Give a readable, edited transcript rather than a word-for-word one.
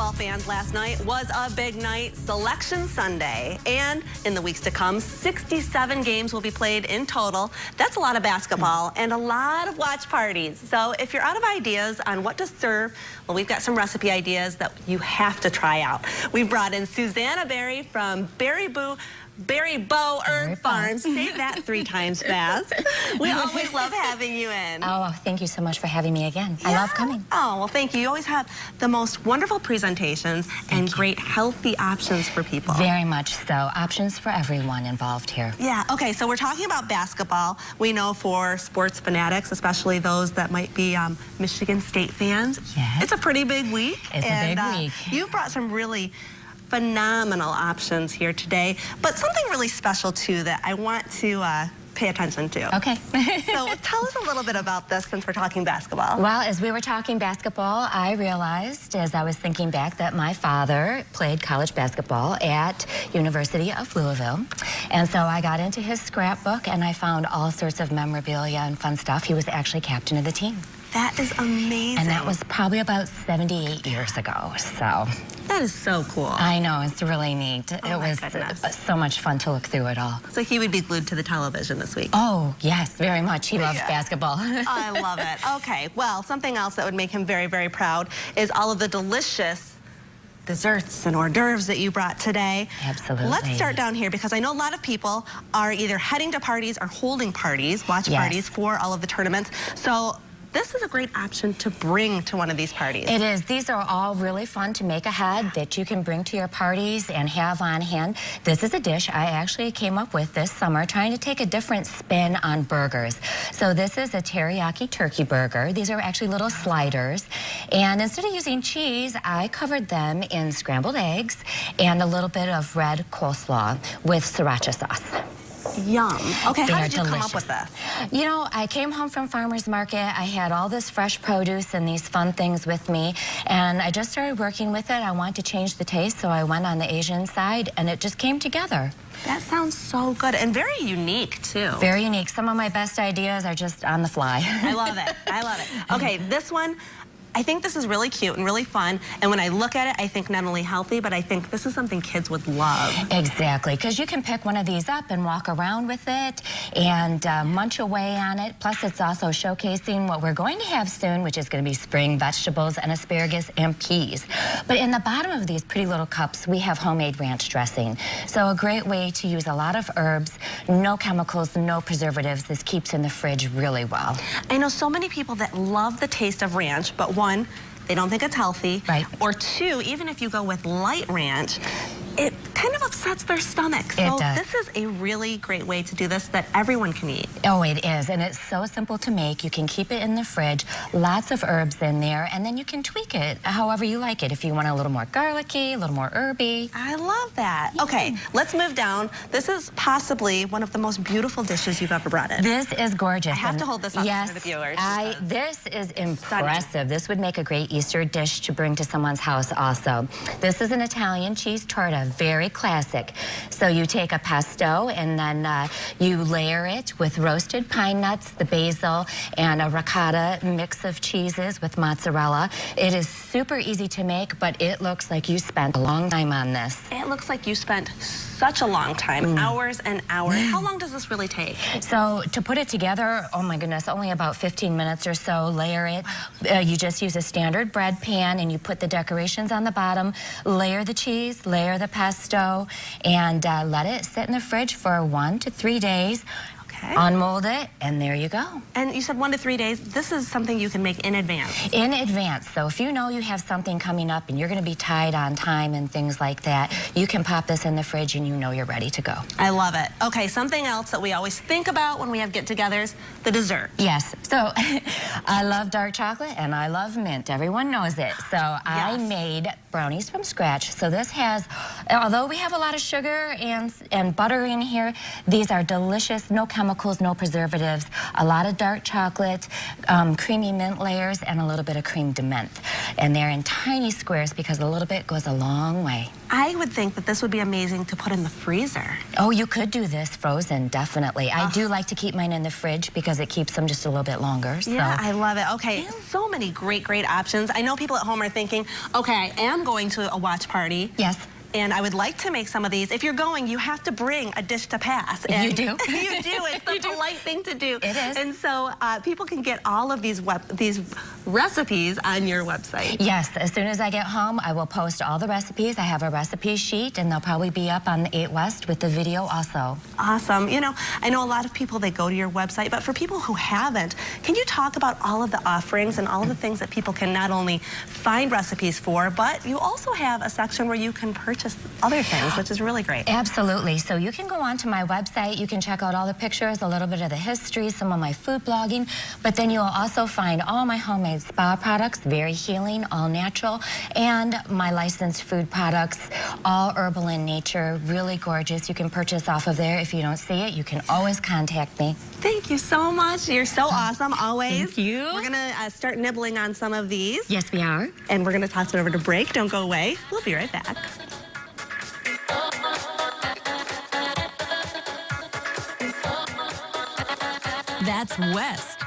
basketball fans, last night was a big night, Selection Sunday. And in the weeks to come, 67 games will be played in total. That's a lot of basketball and a lot of watch parties. So if you're out of ideas on what to serve, well, we've got some recipe ideas that you have to try out. We've brought in Susanna Berry from Berry Bow Herb Farms. Say that 3 times fast. We always love having you in. Oh, thank you so much for having me again. Yeah. I love coming. Oh, well, thank you. You always have the most wonderful presentations and great healthy options for people. Very much so. Options for everyone involved here. Yeah, okay, so we're talking about basketball. We know for sports fanatics, especially those that might be Michigan State fans, it's a pretty big week. It's a big week. You've brought some really phenomenal options here today, but something really special too that I want to pay attention to. Okay. So tell us a little bit about this since we're talking basketball. Well, as we were talking basketball, I realized as I was thinking back that my father played college basketball at University of Louisville. And so I got into his scrapbook and I found all sorts of memorabilia and fun stuff. He was actually captain of the team. That is amazing. And that was probably about 78 years ago, so. That is so cool. I know, it's really neat. It was so much fun to look through it all. So he would be glued to the television this week. Oh, yes, very much. He loves basketball. I love it. Okay, well, something else that would make him very, very proud is all of the delicious desserts and hors d'oeuvres that you brought today. Absolutely. Let's start down here because I know a lot of people are either heading to parties or holding parties, watch parties for all of the tournaments. So this is a great option to bring to one of these parties. It is. These are all really fun to make ahead that you can bring to your parties and have on hand. This is a dish I actually came up with this summer trying to take a different spin on burgers. So this is a teriyaki turkey burger. These are actually little sliders. And instead of using cheese, I covered them in scrambled eggs and a little bit of red coleslaw with sriracha sauce. Yum. Okay, how did you come up with this? You know, I came home from farmer's market. I had all this fresh produce and these fun things with me, and I just started working with it. I wanted to change the taste, so I went on the Asian side, and it just came together. That sounds so good and very unique, too. Very unique. Some of my best ideas are just on the fly. I love it. I love it. Okay, this one, I think this is really cute and really fun. And when I look at it, I think not only healthy, but I think this is something kids would love. Exactly, because you can pick one of these up and walk around with it and munch away on it. Plus, it's also showcasing what we're going to have soon, which is going to be spring vegetables and asparagus and peas. But in the bottom of these pretty little cups, we have homemade ranch dressing. So a great way to use a lot of herbs, no chemicals, no preservatives. This keeps in the fridge really well. I know so many people that love the taste of ranch, but one, they don't think it's healthy. Right. Or two, even if you go with light ranch, it kind of upsets their stomach. So this is a really great way to do this that everyone can eat. Oh, it is, and it's so simple to make. You can keep it in the fridge, lots of herbs in there, and then you can tweak it however you like it. If you want a little more garlicky, a little more herby. I love that. Yeah. Okay, let's move down. This is possibly one of the most beautiful dishes you've ever brought in. This is gorgeous. I have to hold this up for the viewers. This is impressive. Stunning. This would make a great Easter dish to bring to someone's house also. This is an Italian cheese torta. Very classic. So you take a pesto and then you layer it with roasted pine nuts, the basil, and a ricotta mix of cheeses with mozzarella. It is super easy to make, but it looks like you spent a long time on this. It looks like you spent such a long time, hours and hours. How long does this really take? So to put it together, oh my goodness, only about 15 minutes or so. Layer it. You just use a standard bread pan and you put the decorations on the bottom, layer the cheese, layer the pesto, and let it sit in the fridge for 1 to 3 days. Unmold it, and there you go. And you said 1 to 3 days. This is something you can make in advance. In advance. So if you know you have something coming up and you're going to be tight on time and things like that, you can pop this in the fridge and you know you're ready to go. I love it. Okay, something else that we always think about when we have get-togethers, the dessert. Yes. So I love dark chocolate and I love mint. Everyone knows it. So I made brownies from scratch. So this has, although we have a lot of sugar and butter in here, these are delicious, no chemicals. chemicals, no preservatives, a lot of dark chocolate, creamy mint layers, and a little bit of cream de menthe. And they're in tiny squares because a little bit goes a long way. I would think that this would be amazing to put in the freezer. Oh, you could do this frozen, definitely. I do like to keep mine in the fridge because it keeps them just a little bit longer. So. Yeah, I love it. Okay, so many great options. I know people at home are thinking, okay, I am going to a watch party. Yes. And I would like to make some of these. If you're going, you have to bring a dish to pass. And you do? You do. It's the polite thing to do. It is. And so people can get all of these recipes on your website. Yes. As soon as I get home, I will post all the recipes. I have a recipe sheet, and they'll probably be up on the 8 West with the video also. Awesome. You know, I know a lot of people, they go to your website, but for people who haven't, can you talk about all of the offerings and all of the things that people can not only find recipes for, but you also have a section where you can purchase other things, which is really great. Absolutely. So you can go onto my website, you can check out all the pictures, a little bit of the history, some of my food blogging, but then you'll also find all my homemade spa products, very healing, all natural, and my licensed food products, all herbal in nature, really gorgeous. You can purchase off of there. If you don't see it, you can always contact me. Thank you so much. You're so awesome, always. Thank you. We're going to start nibbling on some of these. Yes, we are. And we're going to toss it over to break. Don't go away. We'll be right back. That's West.